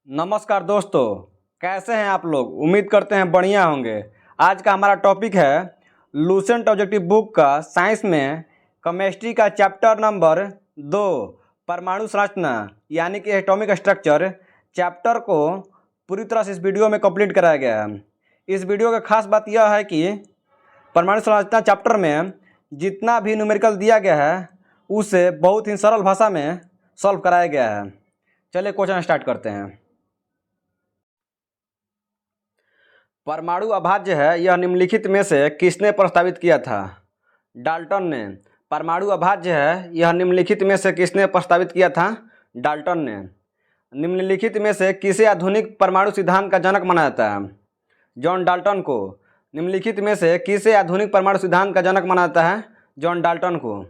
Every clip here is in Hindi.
नमस्कार दोस्तों, कैसे हैं आप लोग। उम्मीद करते हैं बढ़िया होंगे। आज का हमारा टॉपिक है लुसेंट ऑब्जेक्टिव बुक का साइंस में केमिस्ट्री का चैप्टर नंबर 2 परमाणु संरचना यानी कि एटॉमिक स्ट्रक्चर चैप्टर को पूरी तरह से इस वीडियो में कंप्लीट कराया गया है। इस वीडियो का खास बात यह है कि परमाणु संरचना चैप्टर में जितना भी न्यूमेरिकल दिया गया है उसे बहुत ही सरल भाषा में सॉल्व कराया गया है। चलिए क्वेश्चन स्टार्ट करते हैं। परमाणु अभाज्य है यह निम्नलिखित में से किसने प्रस्तावित किया था? डाल्टन ने। परमाणु अभाज्य है यह निम्नलिखित में से किसने प्रस्तावित किया था? डाल्टन ने। निम्नलिखित में से किसे आधुनिक परमाणु सिद्धांत का जनक माना जाता है? जॉन डाल्टन को। निम्नलिखित में से किसे आधुनिक परमाणु सिद्धांत का जनक माना जाता है? जॉन डाल्टन को।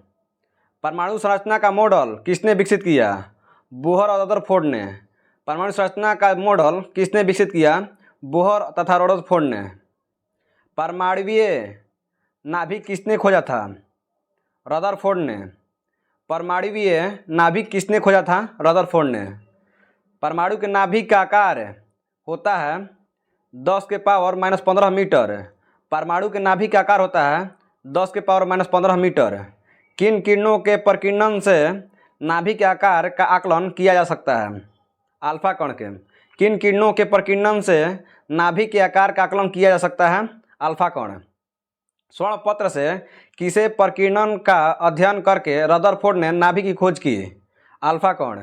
परमाणु संरचना का मॉडल किसने विकसित किया? बोहर और रदरफोर्ड ने। परमाणु संरचना का मॉडल किसने विकसित किया? बोहर तथा रदरफोर्ड ने। परमाणुवीय नाभिक किसने खोजा था? रदरफोर्ड ने। परमाणुवीय नाभिक किसने खोजा था? रदरफोर्ड ने। परमाणु के नाभिक का आकार होता है 10⁻⁻15 मीटर। परमाणु के नाभिक का आकार होता है 10⁻⁻15 मीटर। किन किरणों के प्रकीर्णन से नाभिक के आकार का आकलन किया जा सकता है? अल्फा कण के। किन किरणों के प्रकीर्णन से नाभिक के आकार का आकलन किया जा सकता है? अल्फा कण। स्वर्ण पत्र से किसे प्रकीर्णन का अध्ययन करके रदरफोर्ड ने नाभिक की खोज की? अल्फा कण।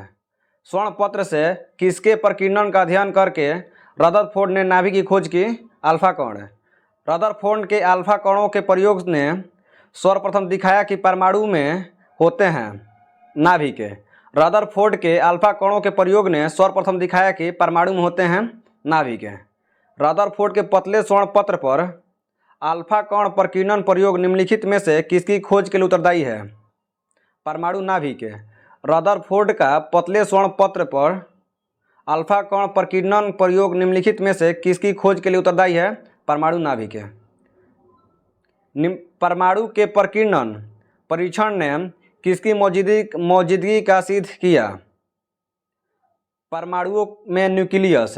स्वर्ण पत्र से किसके प्रकीर्णन का अध्ययन करके रदरफोर्ड ने नाभिक की खोज की? अल्फा कण। रदरफोर्ड के अल्फा कणों के प्रयोग ने सर्वप्रथम दिखाया कि परमाणु में होते हैं नाभिक। रदरफोर्ड के अल्फा कणों के प्रयोग ने सर्वप्रथम दिखाया कि परमाणु में होते हैं नाभिक। रदरफोर्ड के पतले स्वर्ण पत्र पर अल्फा कण प्रकीर्णन प्रयोग निम्नलिखित में से किसकी खोज के लिए उत्तरदायी है? परमाणु नाभिक। रदरफोर्ड का पतले स्वर्ण पत्र पर अल्फा कण प्रकीर्णन प्रयोग निम्नलिखित में से किसकी खोज के लिए उत्तरदायी है? परमाणु नाभिक। परमाणु के प्रकीर्णन परीक्षण ने किसकी मौजूदगी का सिद्ध किया? परमाणुओं में न्यूक्लियस।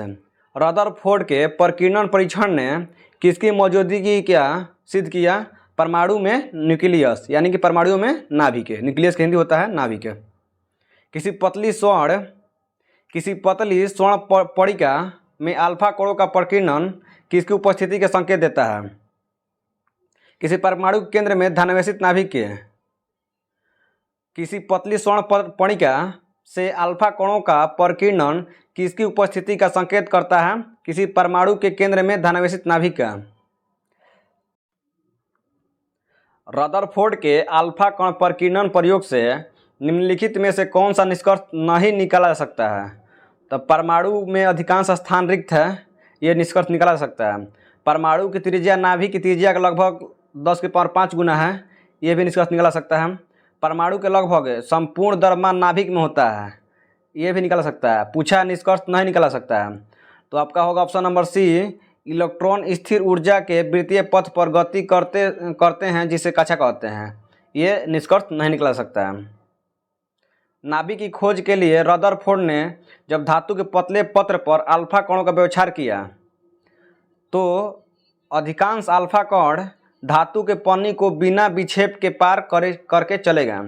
रदरफोर्ड के प्रकीर्णन परीक्षण ने किसकी मौजूदगी क्या सिद्ध किया? परमाणु में न्यूक्लियस यानी कि परमाणुओं में नाभिक। न्यूक्लियस का हिंदी होता है नाभिक। किसी पतली स्वर्ण पट्टिका में अल्फा कणों का प्रकीर्णन किसकी उपस्थिति के संकेत देता है? किसी परमाणु केंद्र में ध्यानावेशित नाभिक के। किसी पतली स्वर्ण पट्टिका से अल्फा कणों का प्रकीर्णन किसकी उपस्थिति का संकेत करता है? किसी परमाणु के केंद्र में ध्यानावेशित नाभिक का। रदरफोर्ड के अल्फा कण प्रकीर्णन प्रयोग से निम्नलिखित में से कौन सा निष्कर्ष नहीं निकाला जा सकता है? तो परमाणु में अधिकांश स्थान रिक्त है, ये निष्कर्ष निकाला जा सकता है। परमाणु की त्रिज्या नाभिक की त्रिज्या का लगभग 10⁵ गुना है, ये भी निष्कर्ष निकाला सकता है। परमाणु के लगभग संपूर्ण द्रव्यमान नाभिक में होता है, ये भी निकाला सकता है। पूछा निष्कर्ष नहीं निकाला सकता है, तो आपका होगा ऑप्शन नंबर सी। इलेक्ट्रॉन स्थिर ऊर्जा के वृत्तीय पथ पर गति करते हैं जिसे कक्षा कहते हैं, ये निष्कर्ष नहीं निकाला सकता है। नाभिक की खोज के लिए रदरफोर्ड ने जब धातु के पतले पत्र पर अल्फा कणों का व्यवहार किया तो अधिकांश अल्फा कण धातु के पन्नी को बिना विक्षेप के पार करके चले गए।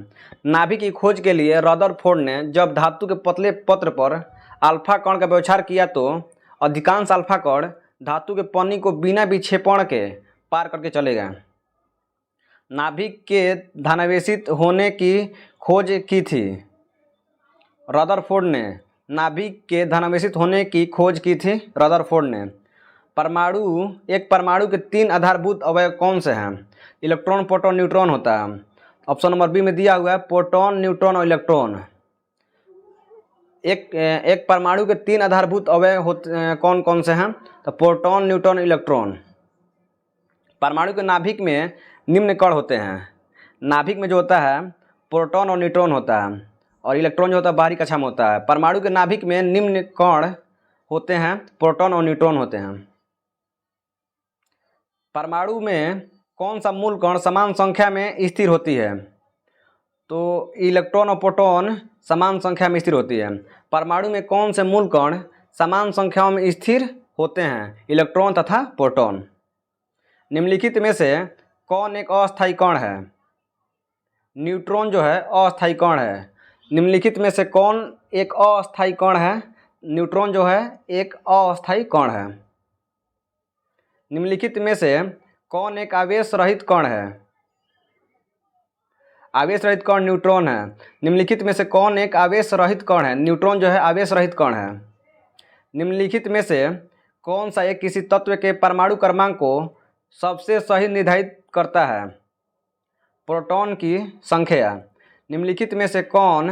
नाभिक की खोज के लिए रदरफोर्ड ने जब धातु के पतले पत्र पर अल्फा कण का व्यवहार किया तो अधिकांश अल्फा कण धातु के पन्नी को बिना विक्षेपण के पार करके चले गए। नाभिक के ध्यानावेशित होने की खोज की थी रदरफोर्ड ने। नाभिक के ध्यानावेशित होने की खोज की थी रदरफोर्ड ने। एक परमाणु के 3 आधारभूत अवयव कौन से हैं? इलेक्ट्रॉन, प्रोटॉन, न्यूट्रॉन होता है। ऑप्शन नंबर बी में दिया हुआ है प्रोटॉन, न्यूट्रॉन और इलेक्ट्रॉन। एक परमाणु के 3 आधारभूत अवयव कौन कौन से हैं? तो प्रोटॉन, न्यूट्रॉन, इलेक्ट्रॉन। परमाणु के नाभिक में निम्न कण होते हैं। नाभिक में जो होता है प्रोटॉन और न्यूट्रॉन होता है और इलेक्ट्रॉन जो होता है बाहरी कक्षा में होता है। परमाणु के नाभिक में निम्न कण होते हैं, प्रोटॉन और न्यूट्रॉन होते हैं। परमाणु में कौन सा मूल कण समान संख्या में स्थिर होती है? तो इलेक्ट्रॉन और प्रोटॉन समान संख्या में स्थिर होती है। परमाणु में कौन से मूल कण समान संख्याओं में स्थिर होते हैं, इलेक्ट्रॉन तथा प्रोटॉन। निम्नलिखित में से कौन एक अस्थायी कण है? न्यूट्रॉन जो है अस्थायी कण है। निम्नलिखित में से कौन एक अस्थायी कण है? न्यूट्रॉन जो है एक अस्थायी कण है। निम्नलिखित में से कौन एक आवेश रहित कण है? आवेश रहित कण न्यूट्रॉन है। निम्नलिखित में से कौन एक आवेश रहित कण है? न्यूट्रॉन जो है आवेश रहित कण है। निम्नलिखित में से कौन सा एक किसी तत्व के परमाणु क्रमांक को सबसे सही निर्धारित करता है? प्रोटॉन की संख्या। निम्नलिखित में से कौन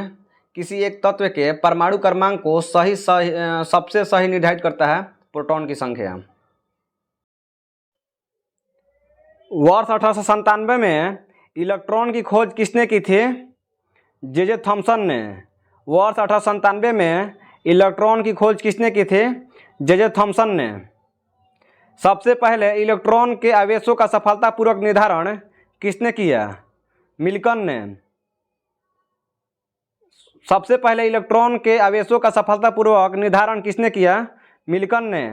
किसी एक तत्व के परमाणु क्रमांक को सबसे सही निर्धारित करता है? प्रोटॉन की संख्या। वर्ष 1897 में इलेक्ट्रॉन की खोज किसने की थी? जे थॉमसन ने। वर्ष 1897 में इलेक्ट्रॉन की खोज किसने की थी? जे थॉमसन ने। सबसे पहले इलेक्ट्रॉन के आवेशों का सफलतापूर्वक निर्धारण किसने किया? मिल्टन ने। सबसे पहले इलेक्ट्रॉन के आवेशों का सफलतापूर्वक निर्धारण किसने किया? मिल्टन ने।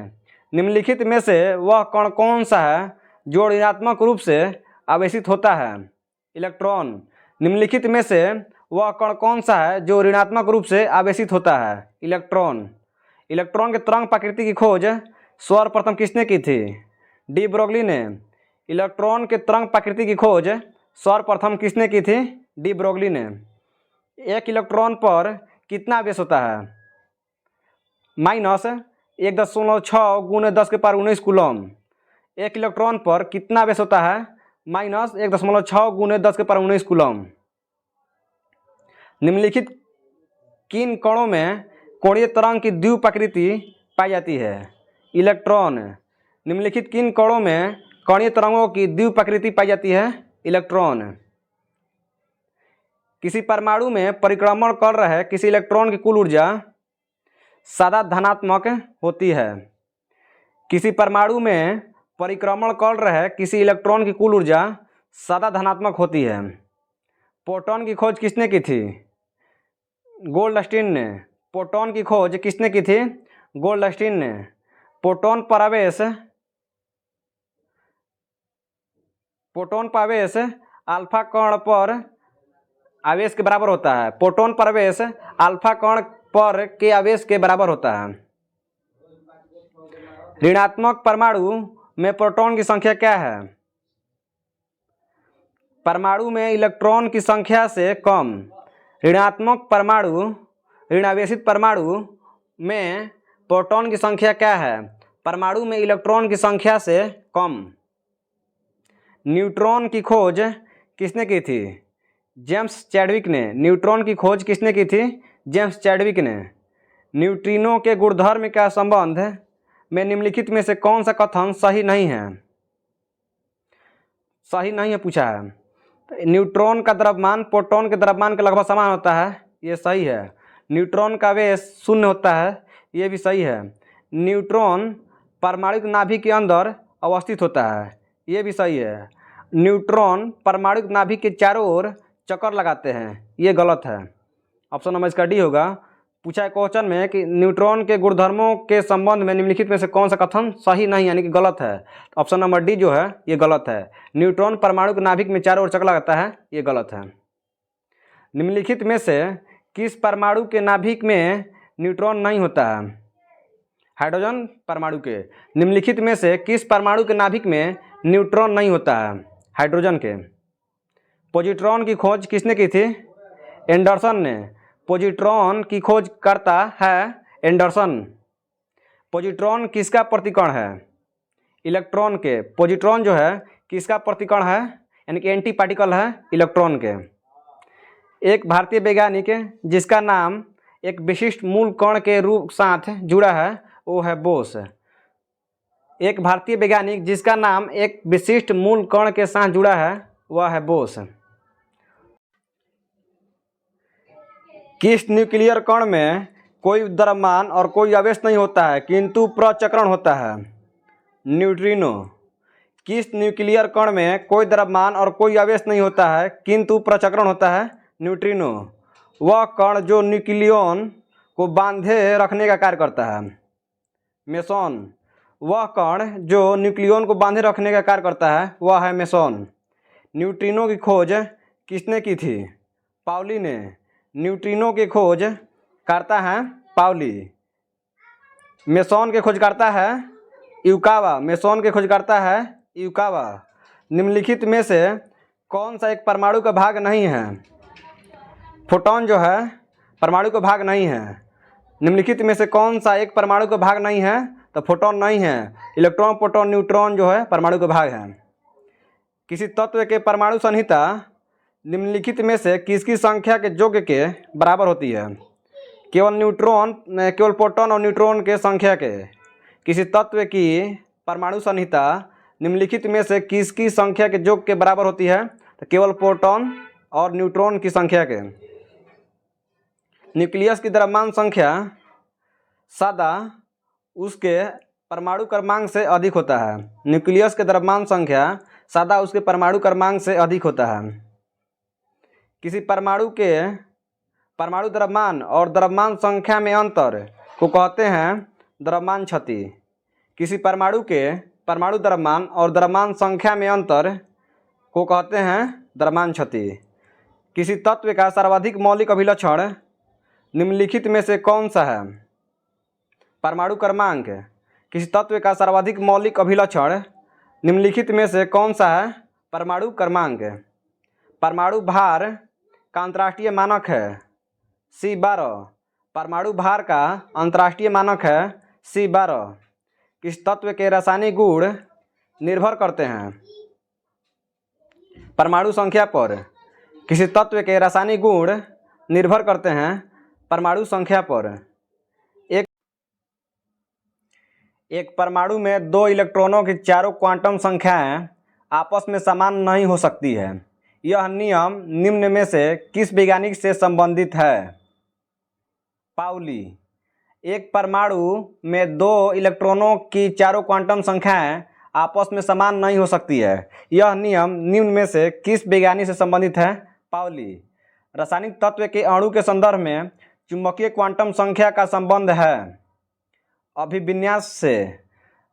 निम्नलिखित में से वह कण कौन सा है जो ऋणात्मक रूप से आवेशित होता है? इलेक्ट्रॉन। निम्नलिखित में से वह कण कौन सा है जो ऋणात्मक रूप से आवेशित होता है? इलेक्ट्रॉन। इलेक्ट्रॉन के तरंग प्रकृति की खोज सर्वप्रथम किसने की थी? डी ब्रोगली ने। इलेक्ट्रॉन के तरंग प्रकृति की खोज सर्वप्रथम किसने की थी? डी ब्रोगली ने। एक इलेक्ट्रॉन पर कितना आवेश होता है? -1.6 × 10⁻19 कूलम। एक इलेक्ट्रॉन पर कितना आवेश होता है? -1.6 × 10⁻19 कूलम। निम्नलिखित किन कणों में कोणीय तरंग की द्विव प्रकृति पाई जाती है? इलेक्ट्रॉन। निम्नलिखित किन कणों में कोणीय तरंगों की द्विव प्रकृति पाई जाती है? इलेक्ट्रॉन। किसी परमाणु में परिक्रमण कर रहे किसी इलेक्ट्रॉन की कुल ऊर्जा सदा धनात्मक होती है। किसी परमाणु में परिक्रमण कर रहे किसी इलेक्ट्रॉन की कुल ऊर्जा सदा धनात्मक होती है। प्रोटॉन की खोज किसने की थी? गोल्डस्टीन ने। प्रोटॉन की खोज किसने की थी? गोल्डस्टीन ने। प्रोटॉन पर आवेश अल्फा कण पर आवेश के बराबर होता है। प्रोटॉन पर आवेश अल्फा कण पर के आवेश के बराबर होता है। ऋणात्मक परमाणु में प्रोटॉन की संख्या क्या है? परमाणु में इलेक्ट्रॉन की संख्या से कम। ऋणात्मक परमाणु ऋणावेशित परमाणु में प्रोटॉन की संख्या क्या है? परमाणु में इलेक्ट्रॉन की संख्या से कम। न्यूट्रॉन की खोज किसने की थी? जेम्स चैडविक ने। न्यूट्रॉन की खोज किसने की थी? जेम्स चैडविक ने। न्यूट्रिनो के गुणधर्म का संबंध में निम्नलिखित में से कौन सा कथन सही नहीं है? सही नहीं है पूछा है। न्यूट्रॉन का द्रव्यमान प्रोटॉन के द्रव्यमान के लगभग समान होता है, ये सही है। न्यूट्रॉन का आवेश शून्य होता है, ये भी सही है। न्यूट्रॉन परमाणु नाभिक के अंदर अवस्थित होता है, ये भी सही है। न्यूट्रॉन परमाणु नाभिक के चारों ओर चक्कर लगाते हैं, ये गलत है। ऑप्शन नंबर इसका डी होगा। पूछा है क्वेश्चन में कि न्यूट्रॉन के गुणधर्मों के संबंध में निम्नलिखित में से कौन सा कथन सही नहीं यानी कि गलत है? ऑप्शन नंबर डी जो है ये गलत है। न्यूट्रॉन परमाणु के नाभिक में चारों ओर चक्कर लगाता है, ये गलत है। निम्नलिखित में से किस परमाणु के नाभिक में न्यूट्रॉन नहीं होता है? हाइड्रोजन परमाणु के। निम्नलिखित में से किस परमाणु के नाभिक में न्यूट्रॉन नहीं होता है? हाइड्रोजन के। पॉजिट्रॉन की खोज किसने की थी? एंडरसन ने। पॉजिट्रॉन की खोज करता है एंडरसन। पॉजिट्रॉन किसका प्रतिकण है? इलेक्ट्रॉन के। पॉजिट्रॉन जो है किसका प्रतिकण है यानी कि एंटी पार्टिकल है इलेक्ट्रॉन के। एक भारतीय वैज्ञानिक जिसका नाम एक विशिष्ट मूल कण के रूप साथ जुड़ा है वो है बोस। एक भारतीय वैज्ञानिक जिसका नाम एक विशिष्ट मूल कण के साथ जुड़ा है वह है बोस। किस न्यूक्लियर कण में कोई द्रव्यमान और कोई आवेश नहीं होता है किंतु प्रचक्रण होता है? न्यूट्रिनो। किस न्यूक्लियर कण में कोई द्रव्यमान और कोई आवेश नहीं होता है किंतु प्रचक्रण होता है? न्यूट्रिनो। वह कण जो न्यूक्लियन को बांधे रखने का कार्य करता है। मेसॉन, वह कण जो न्यूक्लियन को बांधे रखने का कार्य करता है वह है मेसॉन। न्यूट्रिनो की खोज किसने की थी? पाउली ने। न्यूट्रिनो की खोज करता है पाउली। मेसॉन के खोज करता है युकावा। मेसॉन के खोज करता है युकावा। निम्नलिखित में से कौन सा एक परमाणु का भाग नहीं है? फोटॉन जो है परमाणु का भाग नहीं है। निम्नलिखित में से कौन सा एक परमाणु का भाग नहीं है? तो फोटॉन नहीं है। इलेक्ट्रॉन, प्रोटॉन, न्यूट्रॉन जो है परमाणु का भाग है। किसी तत्व के परमाणु संहिता निम्नलिखित में से किसकी संख्या के योग के बराबर होती है? केवल प्रोटॉन और न्यूट्रॉन के संख्या के। किसी तत्व की परमाणु संहिता निम्नलिखित में से किसकी संख्या के योग के बराबर होती है? तो केवल प्रोटॉन और न्यूट्रॉन की संख्या के। न्यूक्लियस की द्रव्यमान संख्या सदा उसके परमाणु क्रमांक से अधिक होता है। न्यूक्लियस के द्रव्यमान संख्या सदा उसके परमाणु क्रमांक से अधिक होता है। किसी परमाणु के परमाणु द्रव्यमान और द्रव्यमान संख्या में अंतर को कहते हैं द्रव्यमान क्षति। किसी परमाणु के परमाणु द्रव्यमान और द्रव्यमान संख्या में अंतर को कहते हैं द्रव्यमान क्षति। किसी तत्व का सर्वाधिक मौलिक अभिलक्षण निम्नलिखित में से कौन सा है? परमाणु क्रमांक। किसी तत्व का सर्वाधिक मौलिक अभिलक्षण निम्नलिखित में से कौन सा है? परमाणु क्रमांक। परमाणु भार का अंतर्राष्ट्रीय मानक है C12। परमाणु भार का अंतर्राष्ट्रीय मानक है C12। किस तत्व के रासायनिक गुण निर्भर करते हैं? परमाणु संख्या पर। किसी तत्व के रासायनिक गुण निर्भर करते हैं परमाणु संख्या पर। एक परमाणु में दो इलेक्ट्रॉनों की चारों क्वांटम संख्याएं आपस में समान नहीं हो सकती है। यह नियम निम्न में से किस वैज्ञानिक से संबंधित है? पाउली। एक परमाणु में दो इलेक्ट्रॉनों की चारों क्वांटम संख्याएं आपस में समान नहीं हो सकती है। यह नियम निम्न में से किस वैज्ञानिक से संबंधित है? पाउली। रासायनिक तत्व के अणु के संदर्भ में चुंबकीय क्वांटम संख्या का संबंध है अभिविन्यास से।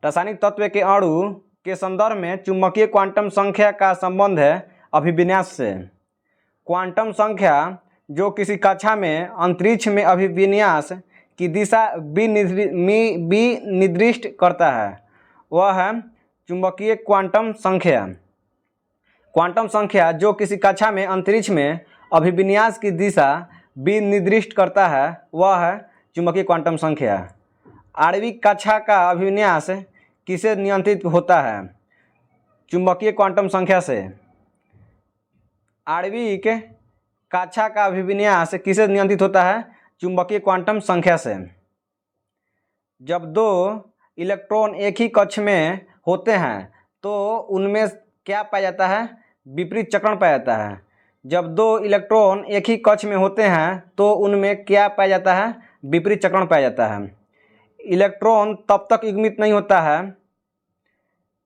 रासायनिक तत्व के अणु के संदर्भ में चुंबकीय क्वांटम संख्या का संबंध है अभिविन्यास से। क्वांटम संख्या जो किसी कक्षा में अंतरिक्ष में अभिविन्यास की दिशा निर्दिष्ट करता है वह है चुंबकीय क्वांटम संख्या। क्वांटम संख्या जो किसी कक्षा में अंतरिक्ष में अभिविन्यास की दिशा निर्दिष्ट करता है वह है चुंबकीय क्वांटम संख्या। आणविक कक्षा का अभिविन्यास किसे नियंत्रित होता है? चुंबकीय क्वांटम संख्या से। आणविक कक्षा का अभिविन्यास किसे नियंत्रित होता है? चुंबकीय क्वांटम संख्या से। जब दो इलेक्ट्रॉन एक ही कक्ष में होते हैं तो उनमें क्या पाया जाता है? विपरीत चक्रण पाया जाता है। जब दो इलेक्ट्रॉन एक ही कक्ष में होते हैं तो उनमें क्या पाया जाता है? विपरीत चक्रण पाया जाता है। इलेक्ट्रॉन तब तक युग्मित नहीं होता है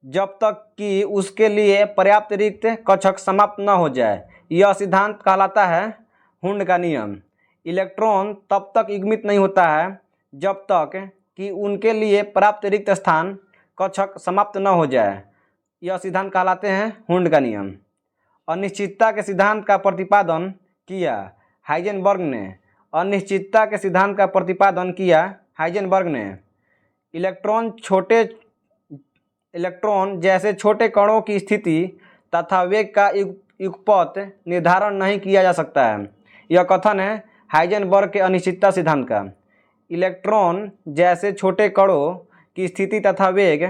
जब तक कि उसके लिए पर्याप्त रिक्त कक्षक समाप्त न हो जाए। यह सिद्धांत कहलाता है हुंड का नियम। इलेक्ट्रॉन तब तक युग्मित नहीं होता है जब तक कि उनके लिए पर्याप्त रिक्त स्थान कक्षक समाप्त न हो जाए। यह सिद्धांत कहलाते हैं हुंड का नियम। अनिश्चितता के सिद्धांत का प्रतिपादन किया हाइजेनबर्ग ने। अनिश्चितता के सिद्धांत का प्रतिपादन किया हाइजेनबर्ग ने। इलेक्ट्रॉन जैसे छोटे कणों की स्थिति तथा वेग का युगपत निर्धारण नहीं किया जा सकता है। यह कथन है हाइजेनबर्ग के अनिश्चितता सिद्धांत का। इलेक्ट्रॉन जैसे छोटे कणों की स्थिति तथा वेग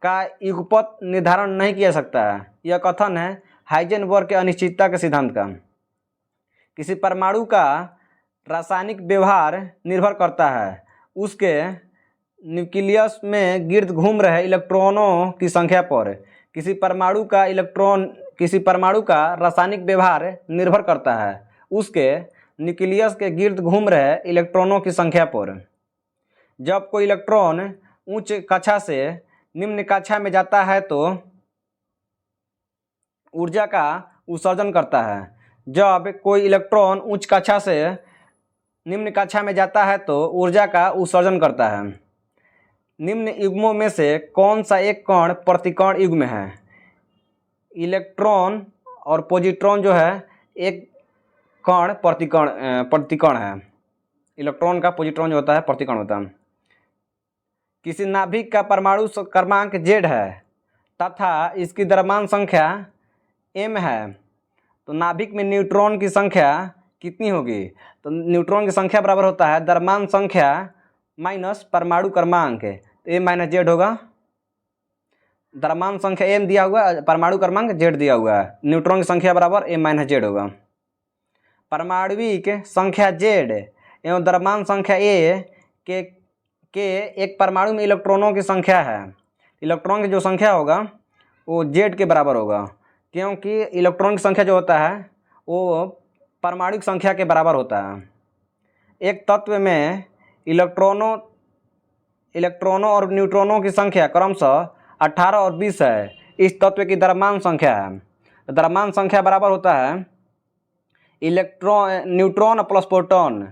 का युगपत निर्धारण नहीं किया जा सकता है। यह कथन है हाइजेनबर्ग के अनिश्चितता के सिद्धांत का। किसी परमाणु का रासायनिक व्यवहार निर्भर करता है उसके न्यूक्लियस में गिर्द घूम रहे इलेक्ट्रॉनों की संख्या पर। किसी परमाणु का रासायनिक व्यवहार निर्भर करता है उसके न्यूक्लियस के गिर्द घूम रहे इलेक्ट्रॉनों की संख्या पर। जब कोई इलेक्ट्रॉन उच्च कक्षा से निम्न कक्षा में जाता है तो ऊर्जा का उत्सर्जन करता है। जब कोई इलेक्ट्रॉन उच्च कक्षा से निम्न कक्षा में जाता है तो ऊर्जा का उत्सर्जन करता है। निम्न युग्मों में से कौन सा एक कण प्रतिकण युग्म है? इलेक्ट्रॉन और पॉजिट्रॉन जो है एक कण प्रतिकण है। इलेक्ट्रॉन का पॉजिट्रॉन जो होता है प्रतिकण होता है। किसी नाभिक का परमाणु क्रमांक Z है तथा इसकी द्रव्यमान संख्या m है, तो नाभिक में न्यूट्रॉन की संख्या कितनी होगी? तो न्यूट्रॉन की संख्या बराबर होता है द्रव्यमान संख्या माइनस परमाणु क्रमांक, तो m माइनस Z होगा। द्रव्यमान संख्या m दिया हुआ है, परमाणु क्रमांक Z दिया हुआ है, न्यूट्रॉन की संख्या बराबर m माइनस Z होगा। परमाणविक संख्या Z एवं द्रव्यमान संख्या A के एक परमाणु में इलेक्ट्रॉनों की संख्या है। इलेक्ट्रॉन की जो संख्या होगा वो Z के बराबर होगा, क्योंकि इलेक्ट्रॉन की संख्या जो होता है वो परमाणुक संख्या के बराबर होता है। एक तत्व में इलेक्ट्रॉनों और न्यूट्रॉनों की संख्या क्रमशः 18 और 20 है। इस तत्व की द्रव्यमान संख्या है। द्रव्यमान संख्या बराबर होता है न्यूट्रॉन प्लस प्रोटॉन।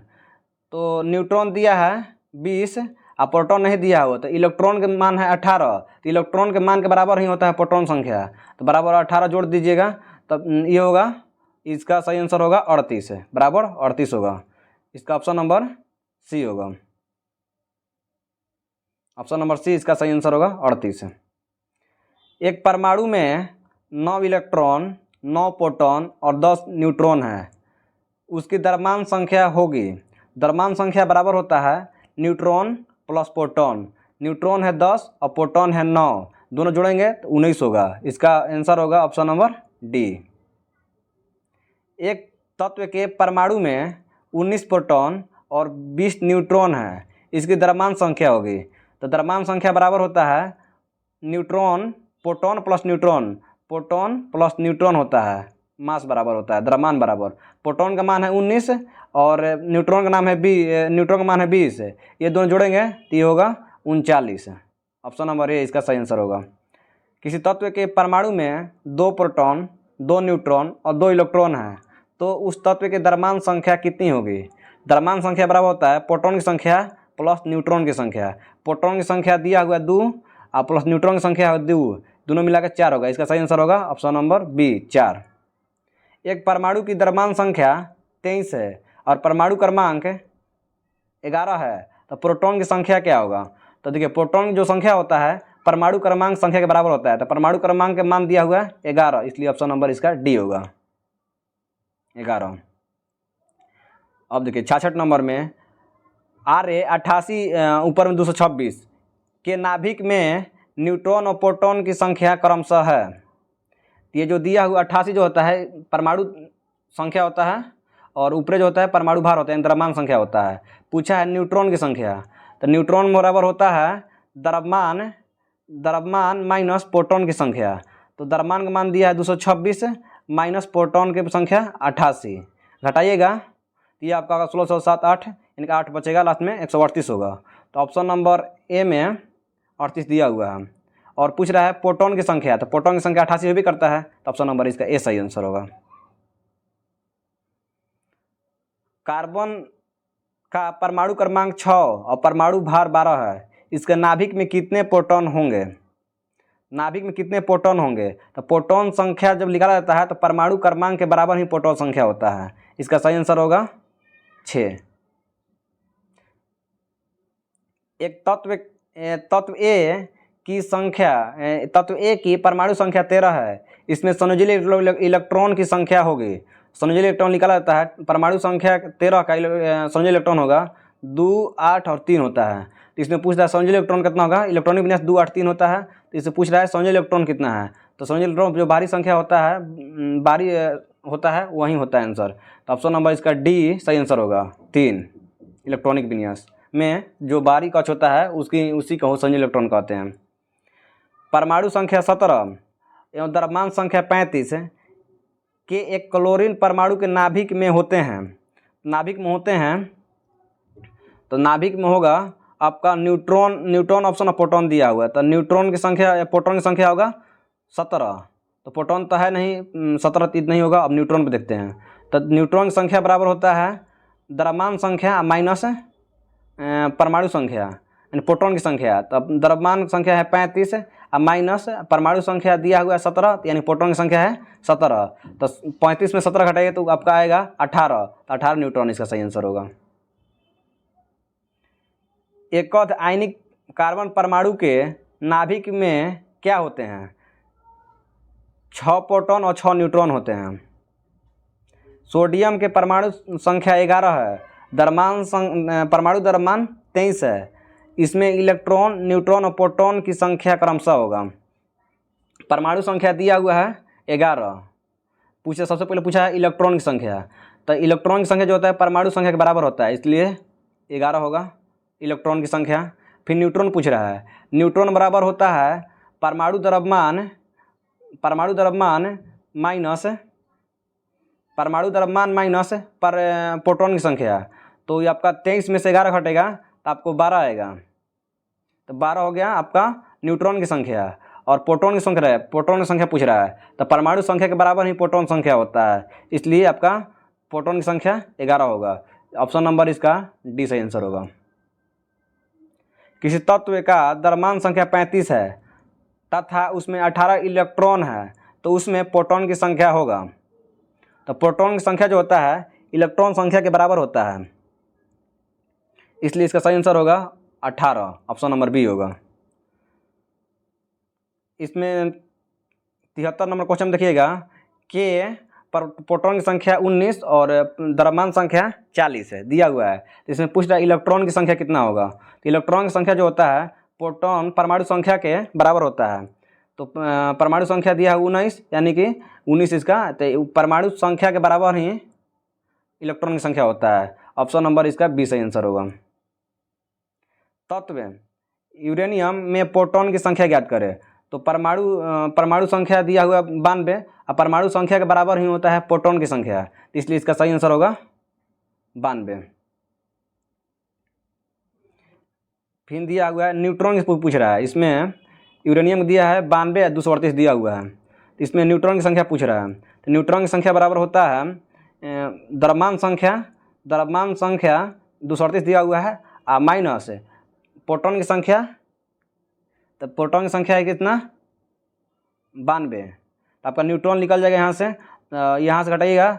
तो न्यूट्रॉन दिया है 20 और प्रोटॉन नहीं दिया हुआ, तो इलेक्ट्रॉन के मान है 18, तो इलेक्ट्रॉन के मान के बराबर ही होता है प्रोटॉन संख्या, तो बराबर 18 जोड़ दीजिएगा, तब ये होगा, इसका सही आंसर होगा 38 बराबर 38 होगा। इसका ऑप्शन नंबर सी होगा। ऑप्शन नंबर सी इसका सही आंसर होगा 38। एक परमाणु में 9 इलेक्ट्रॉन, 9 प्रोटॉन और 10 न्यूट्रॉन है। उसकी द्रव्यमान संख्या होगी, द्रव्यमान संख्या बराबर होता है न्यूट्रॉन प्लस प्रोटॉन। न्यूट्रॉन है 10 और प्रोटॉन है 9, दोनों जोड़ेंगे तो 19 होगा। इसका आंसर होगा ऑप्शन नंबर डी। एक तत्व के परमाणु में 19 प्रोटॉन और 20 न्यूट्रॉन है। इसकी द्रव्यमान संख्या होगी, तो द्रव्यमान संख्या बराबर होता है neutron proton plus neutron, proton plus neutron होता है, मास बराबर होता है द्रव्यमान बराबर। प्रोटॉन का मान है 19 और न्यूट्रॉन का मान है 20, ये दोनों जोड़ेंगे तो ये होगा 39। ऑप्शन नंबर ए इसका सही आंसर होगा। किसी तत्व के परमाणु में 2 प्रोटॉन, 2 न्यूट्रॉन और 2 इलेक्ट्रॉन है, तो उस तत्व की द्रव्यमान संख्या कितनी होगी? द्रव्यमान संख्या बराबर होता है प्रोटॉन की संख्या प्लस न्यूट्रॉन की संख्या। प्रोटॉन की संख्या दिया हुआ है 2 और प्लस न्यूट्रॉन की संख्या है 2, दोनों मिलाकर 4 होगा। इसका सही आंसर होगा ऑप्शन नंबर बी 4। एक परमाणु की द्रव्यमान संख्या 23 है और परमाणु क्रमांक 11 है, तो प्रोटॉन की संख्या क्या होगा? तो देखिए प्रोटॉन की जो संख्या होता है परमाणु क्रमांक संख्या के बराबर होता है, तो परमाणु क्रमांक के मान दिया हुआ है 11, इसलिए ऑप्शन नंबर इसका डी होगा 11। अब देखिए 66 नंबर में Ra88 ऊपर में 226 के नाभिक में न्यूट्रॉन और प्रोटॉन की संख्या क्रमशः है। ये जो दिया हुआ 88 जो होता है परमाणु संख्या होता है और ऊपर जो होता है परमाणु भार होता है, द्रव्यमान संख्या होता है। पूछा है न्यूट्रॉन की संख्या, तो न्यूट्रॉन बराबर होता है द्रव्यमान माइनस प्रोटॉन की संख्या। तो द्रव्यमान का मान दिया है 226 माइनस प्रोटॉन की संख्या 88, घटाइएगा तो ये आपका 16 7 8, इनका 8 बचेगा, लास्ट में 138 होगा। तो ऑप्शन नंबर ए में 38 दिया हुआ है और पूछ रहा है प्रोटॉन की संख्या, तो प्रोटॉन की संख्या 88 भी करता है, तो ऑप्शन नंबर इसका ए सही आंसर होगा। कार्बन का परमाणु क्रमांक 6 और परमाणु भार 12 है। इसके नाभिक में कितने प्रोटॉन होंगे? नाभिक में कितने प्रोटॉन होंगे? तो प्रोटॉन संख्या जब निकाला जाता है तो परमाणु क्रमांक के बराबर ही प्रोटॉन संख्या होता है। इसका सही आंसर होगा 6। एक तत्व ए की परमाणु संख्या 13 है। इसमें संयोजी इलेक्ट्रॉन की संख्या होगी। संयोजी इलेक्ट्रॉन निकाला जाता है, परमाणु संख्या 13 का संयोजी इलेक्ट्रॉन होगा 2 8 और 3 होता है। तो इसमें पूछ रहा है संयोजी इलेक्ट्रॉन कितना होगा? इलेक्ट्रॉनिक विन्यास 2 8 3 होता है, तो इससे पूछ रहा है संयोजी इलेक्ट्रॉन कितना है। तो संयोजी इलेक्ट्रॉन जो भारी संख्या होता है वही होता है आंसर। तो ऑप्शन नंबर इसका डी सही आंसर होगा 3। इलेक्ट्रॉनिक विन्यास में जो बारी कक्ष होता है उसी को संयोजी इलेक्ट्रॉन कहते हैं। परमाणु संख्या 17 एवं द्रव्यमान संख्या 35 के एक क्लोरीन परमाणु के नाभिक में होते हैं। तो नाभिक में होगा आपका न्यूट्रॉन ऑप्शन और प्रोटॉन दिया हुआ है। तो प्रोटॉन की संख्या होगा 17, तो प्रोटॉन तो है नहीं, 17 नहीं होगा। अब न्यूट्रॉन पे देखते हैं, तो न्यूट्रॉन की संख्या बराबर होता है द्रव्यमान संख्या माइनस परमाणु संख्या। यानी प्रोटॉन की संख्या, तो अब द्रव्यमान संख्या है 35 और माइनस परमाणु संख्या दिया हुआ है 17, यानी प्रोटॉन की संख्या है 17। तो 35 में 17 घटाइए तो आपका आएगा 18, तो 18 न्यूट्रॉन इसका सही आंसर होगा। एक आयनिक कार्बन परमाणु के नाभिक में क्या होते हैं? 6 प्रोटॉन और 6 न्यूट्रॉन होते हैं। सोडियम के परमाणु संख्या 11 है, परमाणु द्रव्यमान 23 है। इसमें इलेक्ट्रॉन, न्यूट्रॉन और प्रोटॉन की संख्या क्रमशः होगा। परमाणु संख्या दिया हुआ है 11, सबसे पहले पूछा है इलेक्ट्रॉन की संख्या, तो इलेक्ट्रॉन की संख्या जो होता है परमाणु संख्या के बराबर होता है, इसलिए 11 होगा इलेक्ट्रॉन की संख्या। फिर न्यूट्रॉन पूछ रहा है, न्यूट्रॉन बराबर होता है परमाणु द्रव्यमान माइनस प्रोटॉन की संख्या। तो ये आपका 23 में से 11 घटेगा तो आपको 12 आएगा, तो 12 हो गया आपका न्यूट्रॉन की संख्या। और प्रोटॉन की संख्या पूछ रहा है, तो परमाणु संख्या के बराबर ही प्रोटॉन संख्या होता है, इसलिए आपका प्रोटॉन की संख्या 11 होगा। ऑप्शन नंबर इसका डी सही आंसर होगा। किसी तत्व का द्रव्यमान संख्या 35 है तथा उसमें 18 इलेक्ट्रॉन है, तो उसमें प्रोटॉन की संख्या होगा। तो प्रोटॉन की संख्या जो होता है इलेक्ट्रॉन संख्या के बराबर होता है, इसलिए इसका सही आंसर होगा 18, ऑप्शन नंबर बी होगा। इसमें 73 नंबर क्वेश्चन देखिएगा कि प्रोटॉन की संख्या 19 और द्रव्यमान संख्या 40 है, दिया हुआ है। तो इसमें पूछ रहा है इलेक्ट्रॉन की संख्या कितना होगा। तो इलेक्ट्रॉन की संख्या जो होता है प्रोटॉन परमाणु संख्या के बराबर होता है। तो परमाणु संख्या दिया है 19, यानी कि 19 इसका, तो परमाणु संख्या के बराबर ही इलेक्ट्रॉन की संख्या होता है। ऑप्शन नंबर इसका बी सही आंसर होगा। तत्व यूरेनियम में प्रोटॉन की संख्या ज्ञात करें। तो परमाणु संख्या दिया हुआ 92 और परमाणु संख्या के बराबर ही होता है प्रोटॉन की संख्या, इसलिए इसका सही आंसर होगा 92। फिर दिया हुआ है न्यूट्रॉन की पूछ रहा है, इसमें यूरेनियम दिया है 92 और 238 दिया हुआ है, तो इसमें न्यूट्रॉन की संख्या पूछ रहा है। तो न्यूट्रॉन की संख्या बराबर होता है द्रव्यमान संख्या 238 दिया हुआ है और माइनस प्रोटॉन की संख्या, तो प्रोटॉन की संख्या है कितना 92, तो आपका न्यूट्रॉन निकल जाएगा यहाँ से घटाइएगा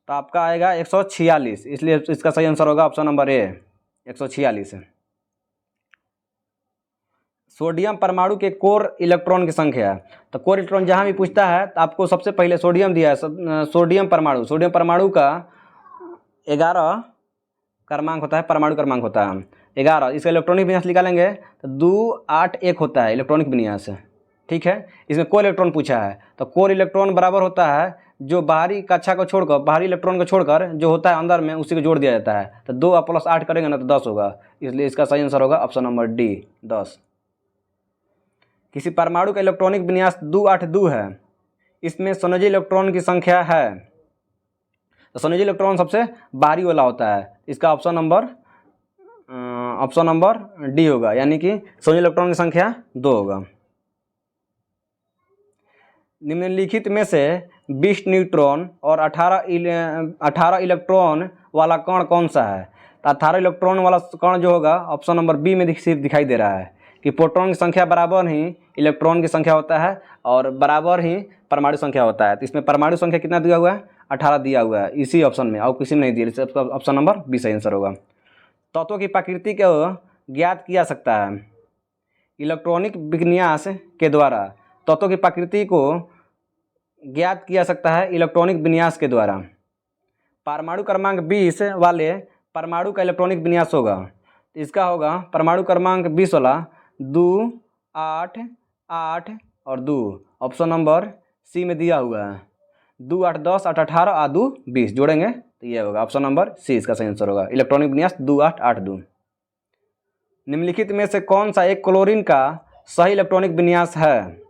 तो आपका आएगा 146, इसलिए इसका सही आंसर होगा ऑप्शन नंबर ए 146 है। सोडियम परमाणु के कोर इलेक्ट्रॉन की संख्या, तो कोर इलेक्ट्रॉन जहाँ भी पूछता है तो आपको सबसे पहले सोडियम दिया है, सोडियम परमाणु का 11 क्रमांक होता है, परमाणु क्रमांक होता है 11। इसका इलेक्ट्रॉनिक विन्यास निकालेंगे तो 281 होता है इलेक्ट्रॉनिक विन्यास, ठीक है। इसमें कोर इलेक्ट्रॉन पूछा है, तो कोर इलेक्ट्रॉन बराबर होता है जो बाहरी कक्षा को छोड़कर, बाहरी इलेक्ट्रॉन को छोड़कर जो होता है अंदर में उसी को जोड़ दिया जाता है। तो 2 + 8 करेंगे ना तो 10 होगा, इसलिए इसका सही आंसर होगा ऑप्शन नंबर डी 10। किसी परमाणु का इलेक्ट्रॉनिक विन्यास 282 है, इसमें संयोजी इलेक्ट्रॉन की संख्या है, तो संयोजी इलेक्ट्रॉन सबसे बाहरी वाला होता है, इसका ऑप्शन नंबर डी होगा, यानी कि संयोजी इलेक्ट्रॉन की संख्या 2 होगा। निम्नलिखित में से 20 न्यूट्रॉन और 18 इलेक्ट्रॉन वाला कण कौन सा है। तो 18 इलेक्ट्रॉन वाला कण जो होगा ऑप्शन नंबर बी में सिर्फ दिखाई दे रहा है कि प्रोटॉन की संख्या बराबर ही इलेक्ट्रॉन की संख्या होता है और बराबर ही परमाणु संख्या होता है। तो इसमें परमाणु संख्या कितना दिया हुआ है 18 दिया हुआ है इसी ऑप्शन में, और किसी में नहीं दिया, इसका ऑप्शन नंबर बी सही आंसर होगा। तत्वों की प्रकृति को ज्ञात किया सकता है इलेक्ट्रॉनिक विन्यास के द्वारा। तत्वों की प्रकृति को ज्ञात किया सकता है इलेक्ट्रॉनिक विन्यास के द्वारा। परमाणु क्रमांक 20 वाले परमाणु का इलेक्ट्रॉनिक विन्यास होगा, इसका होगा परमाणु क्रमांक 20 वाला 2 8 8 और 2, ऑप्शन नंबर सी में दिया हुआ है। 2 8 10 8 18 और 2 20 जोड़ेंगे तो ये होगा ऑप्शन नंबर सी, इसका सही आंसर होगा इलेक्ट्रॉनिक विन्यास 2 8 8 2। निम्नलिखित में से कौन सा एक क्लोरीन का सही इलेक्ट्रॉनिक विन्यास है।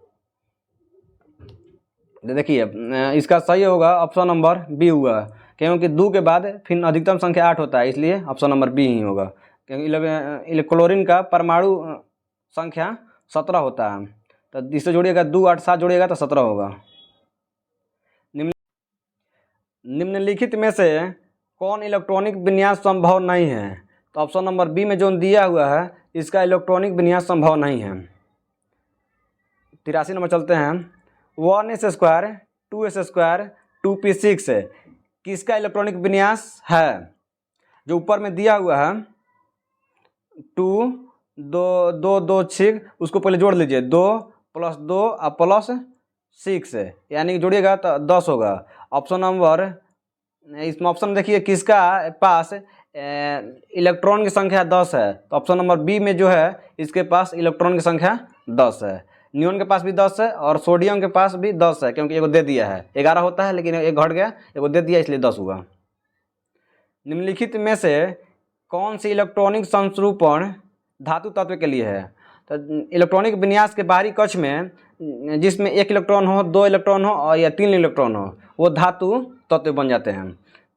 देखिए इसका सही होगा ऑप्शन नंबर बी हुआ, क्योंकि 2 के बाद फिर अधिकतम संख्या 8 होता है, इसलिए ऑप्शन नंबर बी ही होगा, क्योंकि क्लोरीन का परमाणु संख्या 17 होता है। तो इससे जोड़िएगा 2 8 7 जोड़िएगा तो 17 होगा। निम्नलिखित में से कौन इलेक्ट्रॉनिक विन्यास संभव नहीं है। तो ऑप्शन नंबर बी में जो दिया हुआ है इसका इलेक्ट्रॉनिक विन्यास संभव नहीं है। 83 नंबर चलते हैं। 1s² 2s² 2p6 किसका इलेक्ट्रॉनिक विन्यास है? जो ऊपर में दिया हुआ है 2 2 2 2 6 उसको पहले जोड़ लीजिए, 2 + 2 और +6 यानी कि जोड़िएगा तो 10 होगा। ऑप्शन नंबर इसमें ऑप्शन देखिए किसका पास इलेक्ट्रॉन की संख्या 10 है, तो ऑप्शन नंबर बी में जो है इसके पास इलेक्ट्रॉन की संख्या 10 है। नियोन के पास भी 10 है और सोडियम के पास भी 10 है, क्योंकि एगो दे दिया है, 11 होता है लेकिन एक घट गया, एगो दे दिया इसलिए 10 हुआ। निम्नलिखित में से कौन सी इलेक्ट्रॉनिक संरूपण धातु तत्व के लिए है? तो इलेक्ट्रॉनिक विन्यास के बाहरी कक्ष में जिसमें 1 इलेक्ट्रॉन हो, 2 इलेक्ट्रॉन हो और या 3 इलेक्ट्रॉन हो वो धातु तत्व बन जाते हैं।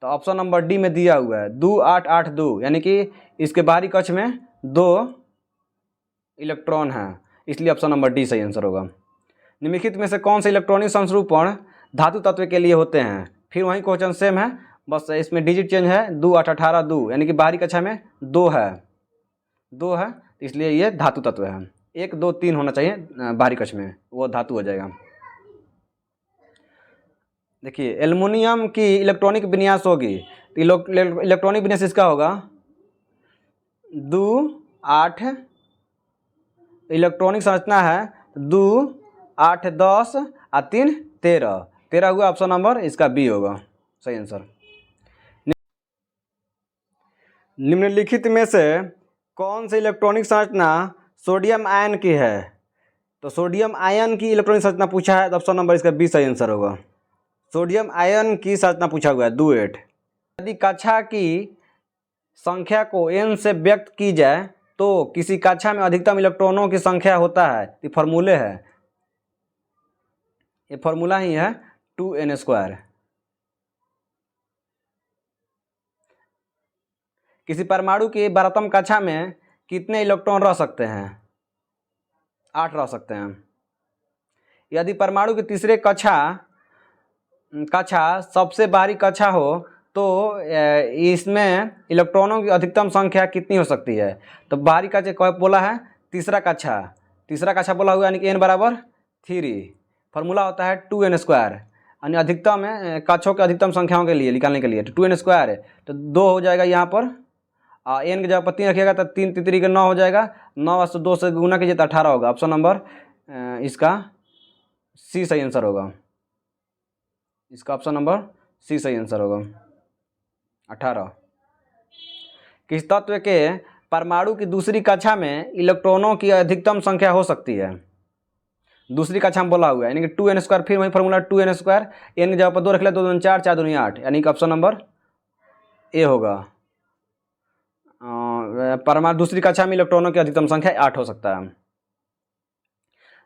तो ऑप्शन नंबर डी में दिया हुआ है 2 8 8 2 यानी कि इसके बाहरी कक्ष में 2 इलेक्ट्रॉन हैं, इसलिए ऑप्शन नंबर डी सही आंसर होगा। निम्नलिखित में से कौन से इलेक्ट्रॉनिक संरूपण धातु तत्व के लिए होते हैं? फिर वही क्वेश्चन सेम है, बस इसमें डिजिट चेंज है। 2 8 18 2 यानी कि बाहरी कक्षा में 2 है, इसलिए ये धातु तत्व है। 1 2 3 होना चाहिए बाहरी कक्ष में, वो धातु हो जाएगा। देखिए एल्युमिनियम की इलेक्ट्रॉनिक विन्यास होगी, तो इलेक्ट्रॉनिक विन्यास इसका होगा 2 8 इलेक्ट्रॉनिक संरचना है 2 8 10 और 3 13 हुआ। ऑप्शन नंबर इसका बी होगा सही आंसर। निम्नलिखित में से कौन सी इलेक्ट्रॉनिक संरचना सोडियम आयन की है? तो सोडियम आयन की इलेक्ट्रॉनिक संरचना पूछा है, तो ऑप्शन नंबर इसका बी सही आंसर होगा। सोडियम आयन की संरचना पूछा हुआ है 2 8। यदि कक्षा की संख्या को n से व्यक्त की जाए तो किसी कक्षा में अधिकतम इलेक्ट्रॉनों की संख्या होता है। ये फॉर्मूले है, ये फॉर्मूला ही है 2n²। किसी परमाणु की 12वीं कक्षा में कितने इलेक्ट्रॉन रह सकते हैं? 8 रह सकते हैं। यदि परमाणु की तीसरे कक्षा सबसे बाहरी कक्षा हो तो इसमें इलेक्ट्रॉनों की अधिकतम संख्या कितनी हो सकती है? तो बाहरी कक्षा बोला है तीसरा कक्षा बोला हुआ यानी कि n = 3। फॉर्मूला होता है 2n² यानी अधिकतम कक्षों के अधिकतम संख्याओं के लिए निकालने के लिए, तो 2n² तो 2 हो जाएगा यहाँ पर, n की जगह पर 3 रखिएगा तो 3 3 के 9 हो जाएगा, 9 से 2 से गुना कीजिए तो 18 होगा। ऑप्शन नंबर इसका सी सही आंसर होगा, इसका ऑप्शन नंबर सी सही आंसर होगा 18। किस तत्व के परमाणु की दूसरी कक्षा में इलेक्ट्रॉनों की अधिकतम संख्या हो सकती है? दूसरी कक्षा में बोला हुआ है यानी कि 2n², फिर वही फॉर्मूला 2n², n की जगह पर 2 रख लिया, 2 2 4 4 2 8 यानी कि ऑप्शन नंबर ए होगा। परमाणु दूसरी कक्षा में इलेक्ट्रॉनों की अधिकतम संख्या 8 हो सकता है।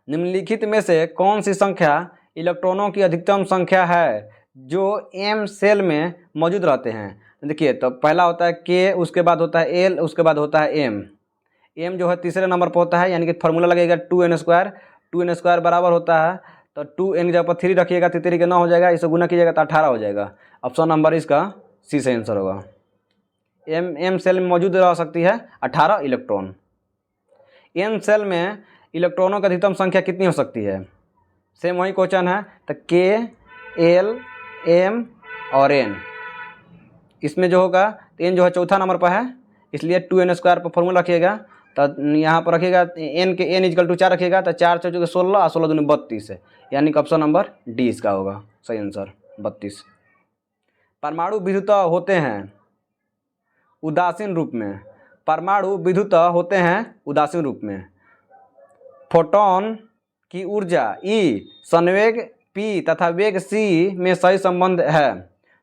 निम्नलिखित में से कौन सी संख्या इलेक्ट्रॉनों की अधिकतम संख्या है जो m सेल में मौजूद रहते हैं? देखिए तो पहला होता है k, उसके बाद होता है l, उसके बाद होता है m। m जो है तीसरे नंबर पर होता है यानी कि फॉर्मूला लगेगा 2n² बराबर होता है, तो 2n की जगह पर 3 रखिएगा, 3 के 9 हो जाएगा, इसे गुना कीजिएगा तो 18 हो जाएगा। ऑप्शन नंबर इसका सी सही आंसर होगा। m सेल में मौजूद रह सकती है 18 इलेक्ट्रॉन। n सेल में इलेक्ट्रॉनों की अधिकतम संख्या कितनी हो सकती है? सेम वही क्वेश्चन है, तो k, l, m और n। इसमें जो होगा n जो है चौथा नंबर पर है, इसलिए 2n² पर फॉर्मूला रखिएगा, तो यहाँ पर रखिएगा n के n = 4 रखिएगा, तो 4 4 16 और 16 दूनी 32 है, यानी कि ऑप्शन नंबर डी इसका होगा सही आंसर 32। परमाणु विद्युतः होते हैं उदासीन रूप में। परमाणु विद्युतः होते हैं उदासीन रूप में। फोटॉन की ऊर्जा E, संवेग P तथा वेग C में सही संबंध है,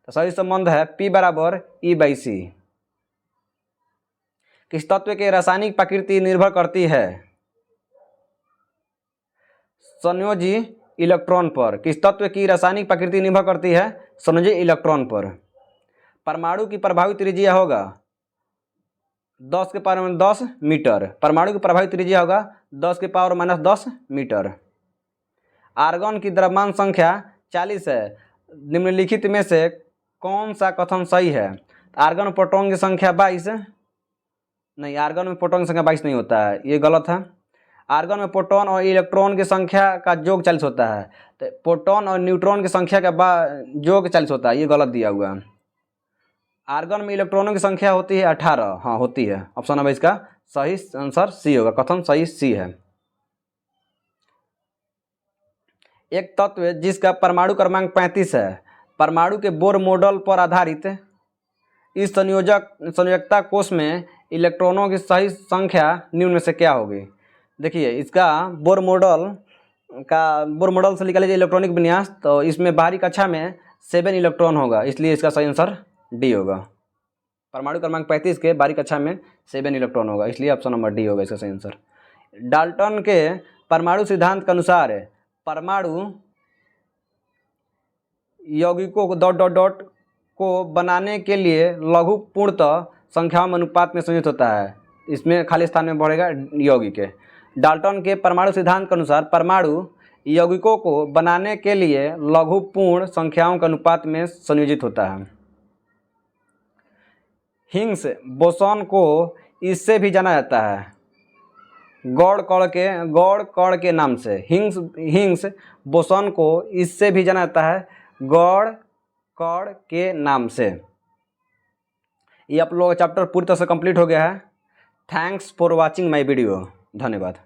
तो सही संबंध है P = E/c। किस तत्व के रासायनिक प्रकृति निर्भर करती है? संयोजी इलेक्ट्रॉन पर। किस तत्व की रासायनिक प्रकृति निर्भर करती है? संयोजी इलेक्ट्रॉन पर। परमाणु की प्रभावी त्रिज्या होगा 10⁻10 मीटर। परमाणु की प्रभावी त्रिज्या होगा 10⁻10 मीटर। आर्गन की द्रव्यमान संख्या 40 है। निम्नलिखित में से कौन सा कथन सही है? आर्गन प्रोटॉन की संख्या 22, नहीं, आर्गन में प्रोटॉन की संख्या 22 नहीं होता है, ये गलत है। आर्गन में प्रोटॉन और इलेक्ट्रॉन की संख्या का योग 40 होता है, तो प्रोटॉन और न्यूट्रॉन की संख्या का योग 40 होता है, ये गलत दिया हुआ है। आर्गन में इलेक्ट्रॉनों की संख्या होती है 18, हाँ होती है। ऑप्शन नंबर इसका सही आंसर सी होगा, कथन सही सी है। एक तत्व जिसका परमाणु क्रमांक 35 है, परमाणु के बोर मॉडल पर आधारित इस संयोजकता कोष में इलेक्ट्रॉनों की सही संख्या निम्न में से क्या होगी। देखिए, इसका बोर मॉडल से निकाले जाए इलेक्ट्रॉनिक विन्यास, तो इसमें बाहरी कक्षा में 7 इलेक्ट्रॉन होगा, इसलिए इसका सही आंसर डी होगा। परमाणु क्रमांक 35 के बाहरी कक्षा में 7 इलेक्ट्रॉन होगा, इसलिए ऑप्शन नंबर डी होगा इसका सही आंसर। डाल्टन के परमाणु सिद्धांत के अनुसार परमाणु यौगिकों को डॉट डॉट डॉट को बनाने के लिए लघु पूर्णतः संख्याओं में अनुपात में संयुक्त होता है, इसमें खाली स्थान में बढ़ेगा यौगिक। डाल्टन के परमाणु सिद्धांत के अनुसार परमाणु यौगिकों को बनाने के लिए लघु पूर्ण संख्याओं के अनुपात में संयोजित होता है। हिग्स बोसॉन को इससे भी जाना जाता है, गौड़ कण के नाम से। हिग्स बोसॉन को इससे भी जाना जाता है गौड़ कण के नाम से। ये आप लोग चैप्टर पूरी तरह से कंप्लीट हो गया है। Thanks for watching my video. धन्यवाद।